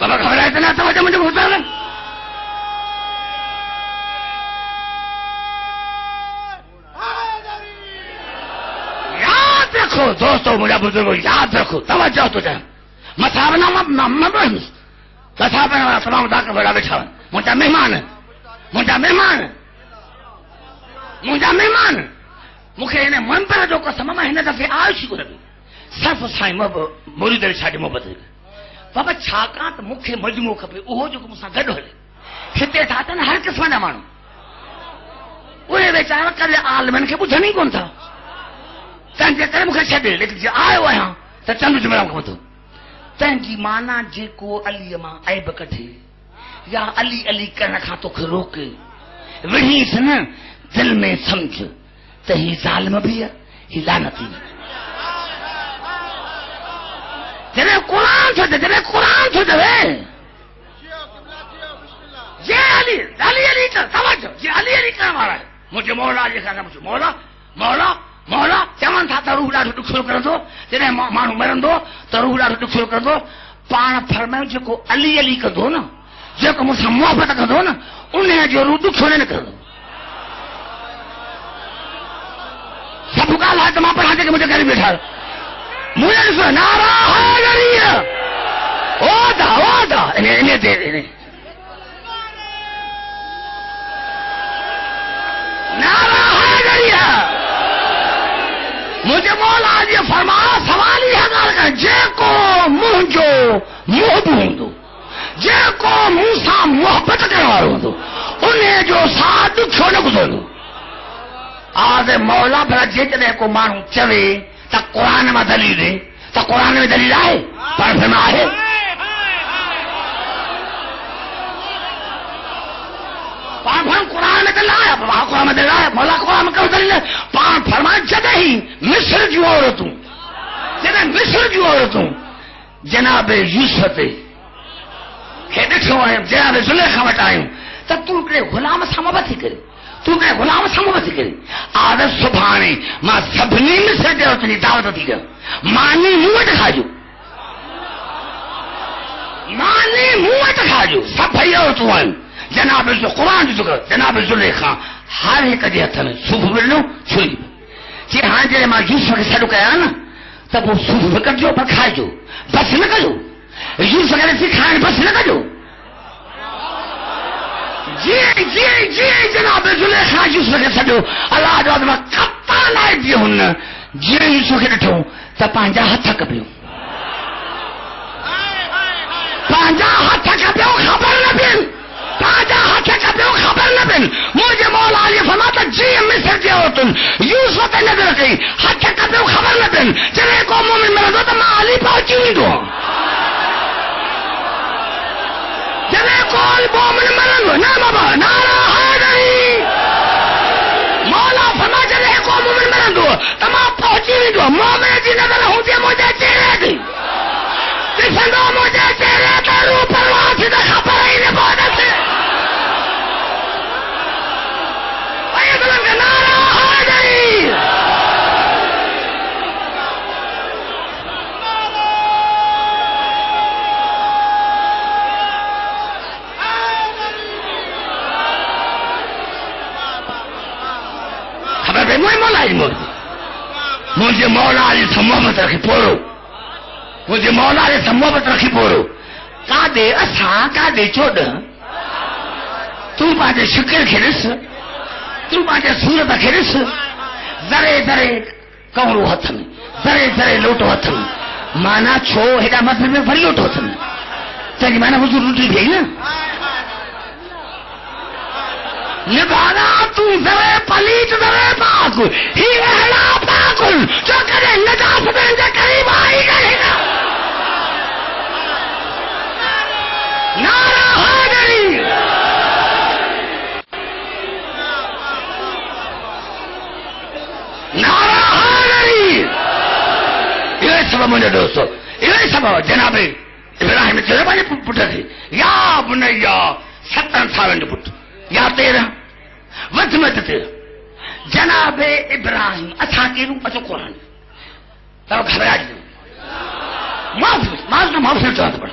بابا گھبرائے تو نہ توجہ مجھے ہوتا ہے یاد رکھو دوستو مجھے بزرگو یاد رکھو توجہ تو جائیں مسابنا مسابنا تمام داکر بڑا بچھا مجھا مہمان مجھا مہمان مجھا مہمان مکھے انہیں منبر جو قسم میں ہنے دفعے آئیشی کو ربی صرف سائیں مرید چھاڑی محبت ہے بابا چھاکاں تو مکھے مجموع کھپے اوہ جو مساں گھڑ ہلے خطے تھاتا نا ہر قسم نہ مانو انہیں بیچارہ کل عالمین کے بجھا نہیں کون تھا تین جے کرے مکھے چھڑے لیکن جے آئے ہوئے ہاں تو چند جمعہ کو تو تین جی مانا جے کو علی ماں عیب کٹھے یا علی علی کرنا کھا تو روکے وہی سن دل میں سمجھ تو ہی ظالم بھی ہے ہی لعنتی جنہیں قرآن چھو دے جنہیں قرآن چھو دے یہ علی علی علی کر توجہ یہ علی علی کر ہمارا ہے مجھے مولا یہ کہنا مجھے مولا مولا مولا چمن تھا تو روح ڈاٹو ڈکھ شروع کر دو جنہیں مانو مرن دو تو روح ڈاٹو ڈکھ شروع کر دو پان فرمائے جو کو علی علی کر دو نا جو کو مجھ سے محبت کر دو نا انہیں جو روح ڈکھ چھوڑے نہ کر دو سب کا لائے تو ماں پڑھا دے کہ مجھے گھر بیٹھا مجھے نہیں سنا نعرہ حیدریہ اودا انہیں دے انہیں نعرہ حیدریہ مجھے مولا یہ فرمایا سوال ہی ہے کہ جے کو منہ جو محبوب دو جے کو منہ سا محبت کروا دو انہیں جو ساتھ چھوڑنے کو دو آج مولا بھلا جتنے کو مانو چوے تا قرآن میں دلیل ہے تا قرآن میں دلیل آئے پر پھر میں آئے قرآن میں دلیل آیا قرآن میں دلیل آیا مولا قرآن میں کہو دلیل ہے پان فرمائے جدہ ہی مصر جو عورتوں جدہ مصر جو عورتوں جناب یوسف کہ ڈٹھو آئیں جناب زلیخہ وٹائیں تب تو کہے غلام سمبت ہی کرے تو کہے غلام سمبت ہی کرے آدھر سبحانی ماں سبنی مصر دے اتنی دعوت تھی کر مانی موٹ کھا جو مانی موٹ کھا جو سب بھئی عورتوں آئیں جناب قرآن جو کر جناب زلیخہ ہر ایک جے ہتھن صوف بلنو چھوئی جی ہاں جے ماں یوسف کے سڑو کہا نا تب وہ صوف بکر جو پر کھائے جو بس نہ کرو یوسف کے رسی کھائے بس نہ کرو جی جناب زلیخہ یوسف کے سڑو اللہ جو آدمہ کتا لائے دیئے ہن جی یوسف کے ڈٹھو تب پانجا ہتھا کبھیو پانجا ہتھا کبھیو خبر نہ بین پانجا ہتھا کبھیو خبر نہ بین مجھے مولا علی فرماتا جی مصر جے ہوتن یوسف تے نظر کئی ہتھا کبھیو خبر نہ بین جنہیں کو مومن مرد ہو تو ماں علی پہنچی ہوئی دو جنہیں کول مومن مرد ہو نا بابا نعرہ حیدری مولا فرما جنہیں کو مومن مرد ہو تو ماں پہنچی ہوئی دو مومن جی نظر ہوں جی مجھے چہرے دی کسندو مجھے چہرے تا روح پرواسی تا خبر ہی نے بہت سے مجھے مولا علی سے محبت رکھی پورو مجھے مولا علی سے محبت رکھی پورو کا دے اساں کا دے چوڑ تو پانچے شکر کھرس تو پانچے صورت کھرس ذرے ذرے کورو ہتھ میں ذرے ذرے لوٹو ہتھ میں مانا چھو ہیڈا مطلب میں بھری لوٹو ہتھ میں تاکہ مانا حضور روٹی بھئی نا نبانا تو ذرے پلیت ذرے پاک ہی احلا پاکل جو کرے نجاس بینجے قریب آئی گئے گا نعرہ حیدری نعرہ حیدری یہ سبب مجھے دوستو یہ سبب جناب ابراہیم چلے بانے پٹھا تھے یا بنیا 17 سالن جو پٹھ یا 13 وزمت تیرا جناب ابراہیم اتھا کے رو اچھو قرآن تو گھبرا جائے معافی چاہتا پڑا